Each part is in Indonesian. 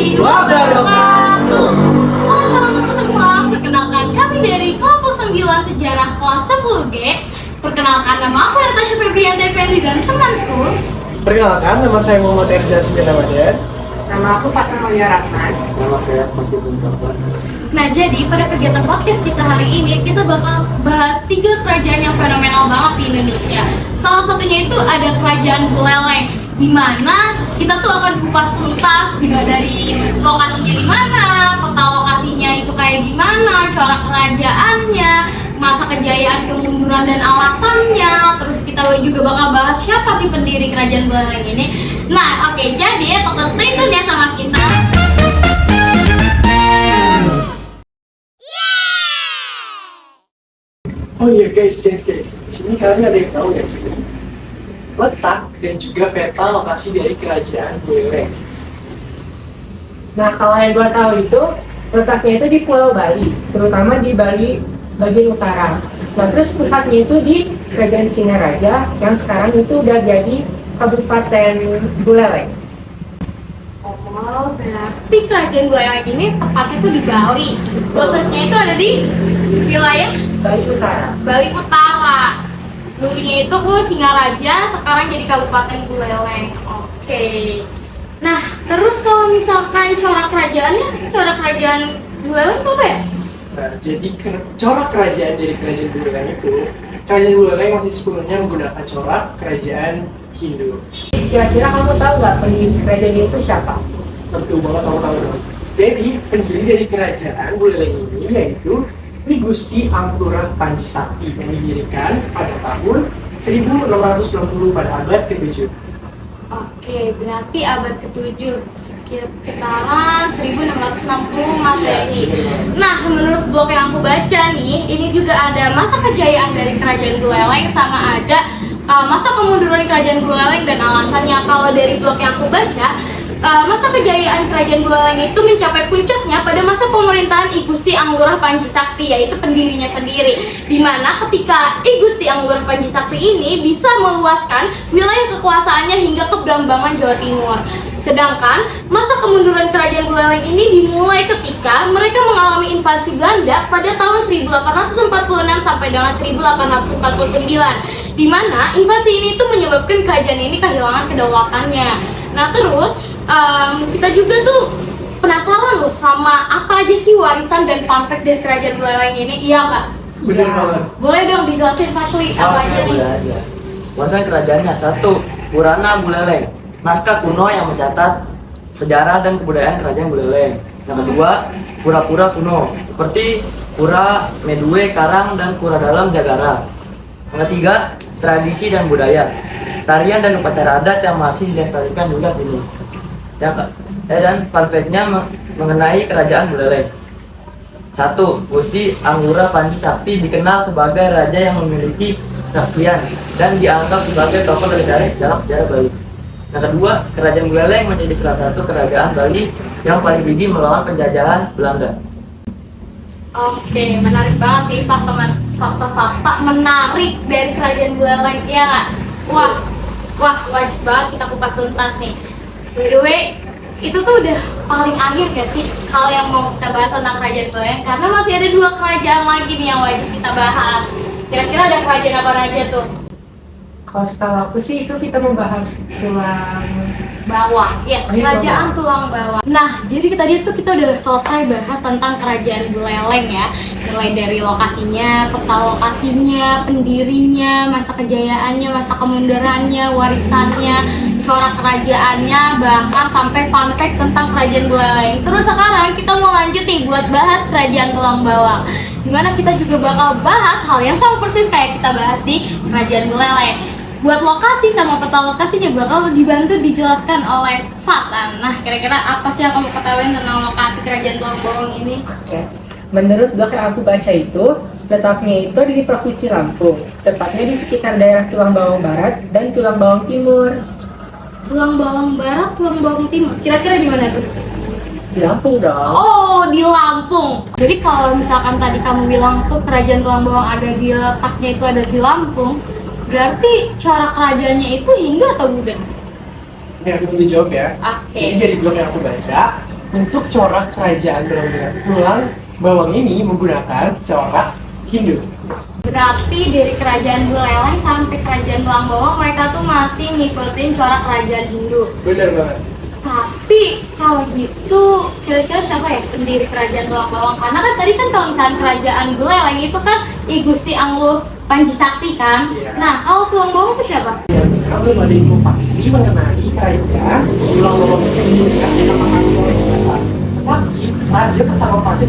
warahmatullahi wabarakatuh. Halo teman-teman semua, perkenalkan kami dari kelompok 9 sejarah kelas 10G. Perkenalkan, nama aku Natasha Febrianti Effendi dan temanku. Perkenalkan, nama saya Muhammad Erzan Ramadan. Nama aku Fatma Malia Rahman. Nama saya Mas Ibnu Rahman. Nah, jadi pada kegiatan podcast kita hari ini kita bakal bahas 3 kerajaan yang fenomenal banget di Indonesia. Salah satunya itu ada Kerajaan Buleleng, di mana kita tuh akan kupas tuntas dari lokasinya di mana, peta lokasinya itu kayak gimana, corak kerajaannya, masa kejayaan, kemunduran dan alasannya. Terus kita juga bakal bahas siapa sih pendiri Kerajaan Buleleng ini. Nah, oke, jadi tetap stay tune ya sama kita. Oh iya guys, di sini kalian ada yang tahu nggak sih letak dan juga peta lokasi dari Kerajaan Buleleng? Nah, kalau yang gue tahu itu letaknya itu di Pulau Bali, terutama di Bali bagian utara. Nah, terus pusatnya itu di Kerajaan Singaraja yang sekarang itu udah jadi Kabupaten Buleleng. Oh, berarti Kerajaan Buleleng ini tepatnya tuh di Bali. Khususnya itu ada di wilayah Bali Utara. Bali Utara. Dulunya itu Singaraja, sekarang jadi Kabupaten Buleleng. Oke. Nah, terus kalau misalkan corak kerajaan Buleleng apa ya? Nah, jadi corak kerajaan dari Kerajaan Buleleng itu, Kerajaan Buleleng masih sepenuhnya menggunakan corak kerajaan Hindu. Kira-kira kamu tahu nggak pendiri kerajaan itu siapa? Tentu banget kamu tahu dong. Jadi pendiri dari Kerajaan Buleleng ini yaitu Ki Gusti Ampura Panji Sakti yang didirikan pada tahun 1660 pada abad ke-7. Oke, berarti abad ke-7, sekitaran 1660 Masehi. Nah, menurut blog yang aku baca nih, ini juga ada masa kejayaan dari Kerajaan Buleleng sama ada masa kemunduran Kerajaan Buleleng dan alasannya. Kalau dari blog yang aku baca, masa kejayaan Kerajaan Buleleng itu mencapai puncaknya pada masa pemerintahan I Gusti Anglurah Panji Sakti, yaitu pendirinya sendiri, di mana ketika I Gusti Anglurah Panji Sakti ini bisa meluaskan wilayah kekuasaannya hingga ke Brambangan, Jawa Timur. Sedangkan masa kemunduran Kerajaan Buleleng ini dimulai ketika mereka mengalami invasi Belanda pada tahun 1846 sampai dengan 1849, di mana invasi ini tuh menyebabkan kerajaan ini kehilangan kedaulatannya. Nah, terus kita juga tuh penasaran loh sama apa aja sih warisan dan fun fact dari Kerajaan Buleleng ini, iya nggak? Bener banget. Boleh dong dijelasin Fasli apa aja nih? Aja. Warisan kerajaannya: 1. Purana Buleleng, naskah kuno yang mencatat sejarah dan kebudayaan Kerajaan Buleleng. Yang kedua, pura-pura kuno seperti Pura Medue Karang dan Pura Dalam Jagara. Yang ketiga, tradisi dan budaya, tarian dan upacara adat yang masih dilestarikan juga kini. Dan fun fact-nya mengenai Kerajaan Buleleng. 1. Gusti Anglurah Panji Sakti dikenal sebagai raja yang memiliki kesaktian dan dianggap sebagai tokoh legendaris dalam sejarah Bali. Yang kedua, Kerajaan Buleleng menjadi salah satu kerajaan Bali yang paling gigih melawan penjajahan Belanda. Oke, menarik banget sih fakta-fakta menarik dari Kerajaan Buleleng, ya nggak? Wah, wajib banget kita kupas tuntas nih. By the way, itu tuh udah paling akhir gak sih hal yang mau kita bahas tentang Kerajaan Buleleng? Karena masih ada 2 kerajaan lagi nih yang wajib kita bahas. Kira-kira ada kerajaan apa aja tuh? Kalau setahu aku sih itu kita membahas tulang Bawang, yes, Kerajaan Tulang Bawang. Nah, jadi tadi tuh kita udah selesai bahas tentang Kerajaan Buleleng ya. Mulai dari lokasinya, peta lokasinya, pendirinya, masa kejayaannya, masa kemundurannya, warisannya, corak kerajaannya, bahkan sampai fun fact tentang Kerajaan Buleleng. Terus sekarang kita mau lanjut nih buat bahas Kerajaan Tulang Bawang, dimana kita juga bakal bahas hal yang sama persis kayak kita bahas di Kerajaan Buleleng. Buat lokasi sama peta lokasinya bakal dibantu dijelaskan oleh Fatan. Nah, kira-kira apa sih yang kamu ketahui tentang lokasi Kerajaan Tulang Bawang ini? Oke. Menurut blog yang aku baca itu, letaknya itu ada di Provinsi Lampung, tepatnya di sekitar daerah Tulang Bawang Barat dan Tulang Bawang Timur. Tulang Bawang Barat, Tulang Bawang Timur, kira-kira di mana tuh? Di Lampung dong. Oh, di Lampung. Jadi kalau misalkan tadi kamu bilang tuh Kerajaan Tulang Bawang ada di letaknya itu ada di Lampung, berarti corak kerajaannya itu Hindu atau Buddha? Ini aku mau jawab ya. Oke. Jadi dari blog yang aku baca, untuk corak kerajaan tulang bawang ini menggunakan corak Hindu. Berarti dari kerajaan Buleleng sampai kerajaan Tulang Bawang mereka tuh masih ngikutin corak kerajaan Hindu. Benar banget. Tapi kalau gitu kira-kira siapa ya pendiri kerajaan Tulang Bawang? Karena kan tadi kan kalau misalnya kerajaan Buleleng itu kan I Gusti Angluh Panjisakti kan. Iya. Nah kalau Tulang Bawang itu siapa? Kalau belum ada info pasti mengenai kerajaan tulang bawang itu diberikan nama oleh siapa. Tetapi raja pertama pada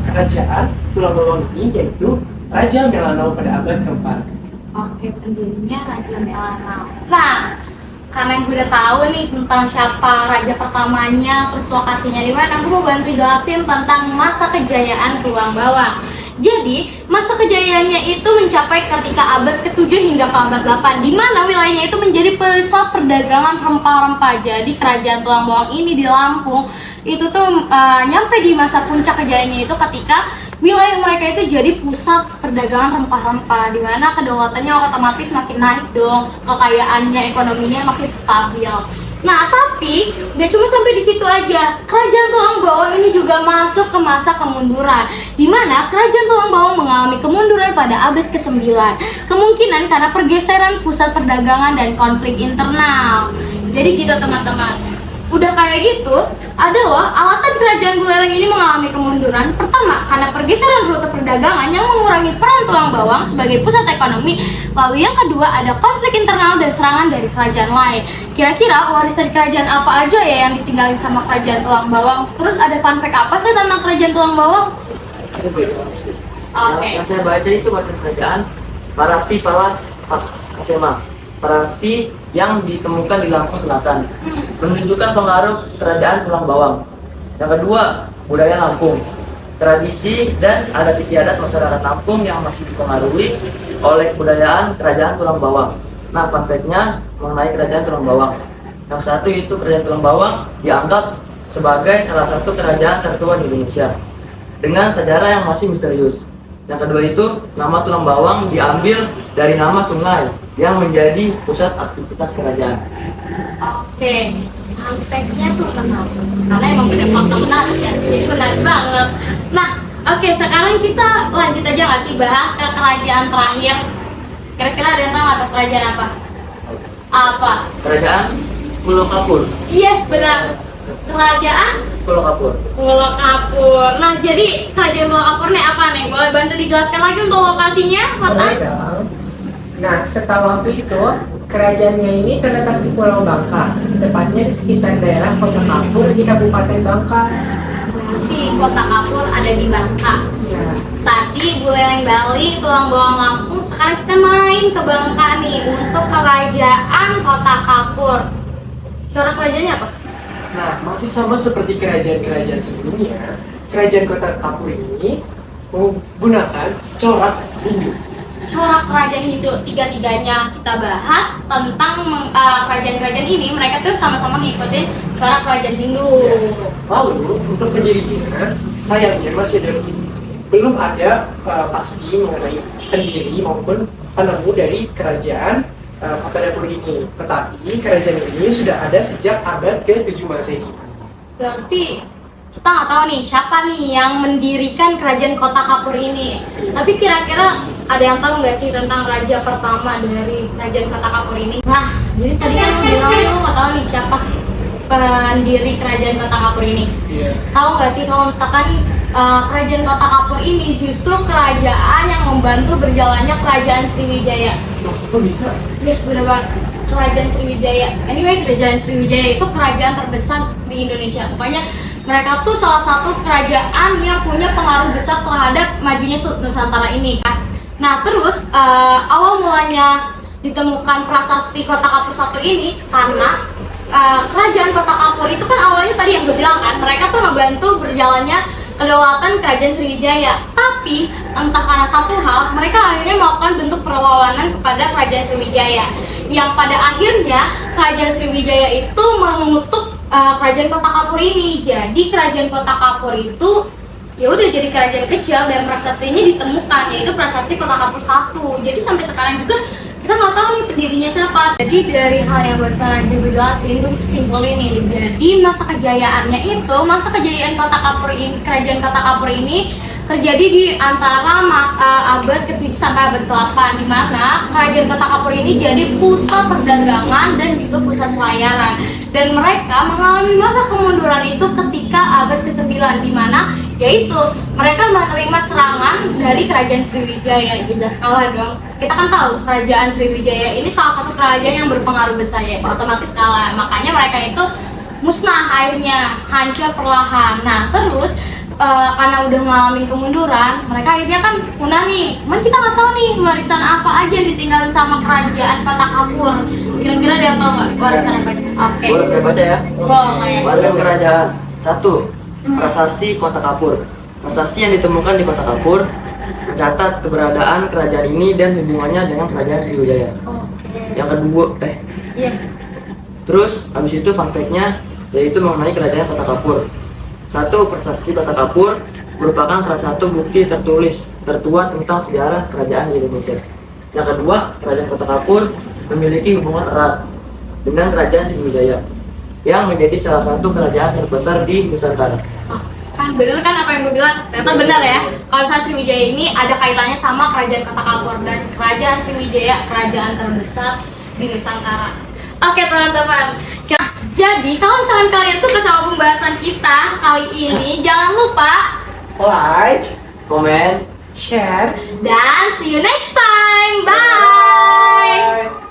kerajaan tulang bawang ini yaitu Raja Melanau pada abad keempat. Oke, pendirinya Raja Melanau. Nah, karena gue udah tahu nih tentang siapa raja pertamanya, terus lokasinya di mana, gue mau bantu jelasin tentang masa kejayaan Tulang Bawang. Jadi, masa kejayaannya itu mencapai ketika abad ke-7 hingga ke abad 8, di mana wilayahnya itu menjadi pusat perdagangan rempah-rempah. Jadi, kerajaan Tulang Bawang ini di Lampung itu tuh nyampe di masa puncak kejayaannya itu ketika wilayah mereka itu jadi pusat perdagangan rempah-rempah, di mana kedaulatannya otomatis makin naik dong, kekayaannya, ekonominya makin stabil. Nah, tapi gak cuma sampai di situ aja. Kerajaan Tulang Bawang ini juga masuk ke masa kemunduran, di mana kerajaan Tulang Bawang mengalami kemunduran pada abad ke-9. Kemungkinan karena pergeseran pusat perdagangan dan konflik internal. Jadi gitu teman-teman. Udah kayak gitu, adalah alasan kerajaan Buleleng ini mengalami kemunduran. Pertama, karena pergeseran rute perdagangan yang mengurangi peran Tulang Bawang sebagai pusat ekonomi. Lalu yang kedua, ada konflik internal dan serangan dari kerajaan lain. Kira-kira warisan kerajaan apa aja ya yang ditinggalin sama kerajaan Tulang Bawang? Terus ada fun fact apa sih tentang kerajaan Tulang Bawang? Oke. Yang saya baca itu warisan kerajaan Parasti Palas Pasema. Prasasti yang ditemukan di Lampung Selatan menunjukkan pengaruh kerajaan Tulang Bawang. Yang kedua, budaya Lampung, tradisi dan adat istiadat masyarakat Lampung yang masih dipengaruhi oleh kebudayaan kerajaan Tulang Bawang. Nah, fun fact-nya mengenai kerajaan Tulang Bawang. Yang satu itu kerajaan Tulang Bawang dianggap sebagai salah satu kerajaan tertua di Indonesia dengan sejarah yang masih misterius. Yang kedua itu, nama Tulang Bawang diambil dari nama sungai yang menjadi pusat aktivitas kerajaan. Oke, fun fact-nya tuh menarik. Karena emang bener fakta menarik ya, jadi menarik banget. Nah, oke, sekarang kita lanjut aja nggak sih bahas ke kerajaan terakhir. Kira-kira ada yang tahu atau kerajaan apa? Apa? Kerajaan Pulau Kapur. Yes, benar. Kerajaan Pulau Kapur. Pulau Kapur. Nah, jadi kerajaan Pulau Kapur nih apa nih? Boleh bantu dijelaskan lagi untuk lokasinya, Fatan? Boleh dong. Nah, setahu waktu itu, kerajaannya ini terletak di Pulau Bangka, tepatnya di sekitar daerah Kota Kapur di Kabupaten Bangka. Berarti Kota Kapur ada di Bangka. Ya, Tadi Buleleng Bali, Tulang Bawang Lampung, sekarang kita main ke Bangka nih untuk kerajaan Kota Kapur. Corak kerajaannya apa? Nah, masih sama seperti kerajaan-kerajaan sebelumnya, kerajaan Kota Kapur ini menggunakan corak Hindu. Corak kerajaan Hindu, tiga-tiganya kita bahas tentang kerajaan-kerajaan ini. Mereka tuh sama-sama ngikutin corak kerajaan Hindu. Lalu untuk pendirinya, sayangnya masih belum ada pasti mengenai pendiri maupun penemu dari kerajaan Kota Kapur ini. Tetapi kerajaan ini sudah ada sejak abad ke-7 Masehi. Berarti kita nggak tahu nih siapa nih yang mendirikan kerajaan Kota Kapur ini. Tapi kira-kira ada yang tahu nggak sih tentang raja pertama dari kerajaan Kota Kapur ini? Nah, jadi tadi kan lu bilang lu nggak tahu nih siapa pendiri kerajaan Kota Kapur ini. Iya. Tahu nggak sih kalau misalkan kerajaan Kota Kapur ini justru kerajaan yang membantu berjalannya kerajaan Sriwijaya. Loh, kok bisa? Yes, bener banget. Kerajaan Sriwijaya. Anyway, kerajaan Sriwijaya itu kerajaan terbesar di Indonesia. Pokoknya mereka tuh salah satu kerajaan yang punya pengaruh besar terhadap majunya Nusantara ini. Nah, terus awal mulanya ditemukan prasasti Kota Kapur 1 ini karena kerajaan Kota Kapur itu kan awalnya tadi yang gue bilang kan, mereka tuh ngebantu berjalannya kedaulatan kerajaan Sriwijaya. Tapi entah karena satu hal, mereka akhirnya melakukan bentuk perlawanan kepada kerajaan Sriwijaya, yang pada akhirnya kerajaan Sriwijaya itu mengutuk kerajaan Kota Kapur ini. Jadi kerajaan Kota Kapur itu ya udah jadi kerajaan kecil dan prasastinya ditemukan, yaitu prasasti Kota Kapur 1. Jadi sampai sekarang juga kita nggak tahu nih pendirinya siapa. Jadi dari hal yang barusan Raja jelasin, gue bisa simpulin nih. Jadi masa kejayaannya itu, masa kejayaan Kota Kapur ini, kerajaan Kota Kapur ini terjadi di antara abad ke-7 sampai abad ke-8, di mana kerajaan Kota Kapur ini jadi pusat perdagangan dan juga pusat pelayaran. Dan mereka mengalami masa kemunduran itu ketika abad ke-9, di mana yaitu mereka menerima serangan dari kerajaan Sriwijaya. Jelas kalah dong. Kita kan tahu kerajaan Sriwijaya ini salah satu kerajaan yang berpengaruh besar ya, otomatis kalah. Makanya mereka itu musnah akhirnya, hancur perlahan. Nah terus karena udah ngalamin kemunduran, mereka akhirnya kan punah nih. Cuman kita nggak tahu nih warisan apa aja yang ditinggalin sama kerajaan Kota Kapur. Kira-kira dia tahu nggak warisan apa? Oke. Boleh saya baca ya? Boleh. Warisan kerajaan. 1. Prasasti Kota Kapur. Prasasti yang ditemukan di Kota Kapur mencatat keberadaan kerajaan ini dan hubungannya dengan kerajaan Sriwijaya. Oke. Yang kedua, Iya. terus habis itu fun fact-nya yaitu mengenai kerajaan Kota Kapur. 1. Prasasti Kota Kapur merupakan salah satu bukti tertulis tertua tentang sejarah kerajaan di Indonesia. Yang kedua, kerajaan Kota Kapur memiliki hubungan erat dengan kerajaan Sriwijaya yang menjadi salah satu kerajaan terbesar di Nusantara. Oh, kan bener kan apa yang gue bilang? Ternyata benar ya. Kalau misalnya Sriwijaya ini ada kaitannya sama kerajaan Kota Kapur, dan kerajaan Sriwijaya kerajaan terbesar di Nusantara. Oke teman-teman. Jadi kalau misalkan kalian suka sama pembahasan kita kali ini, jangan lupa Like, Komen, Share. dan see you next time. Bye. bye.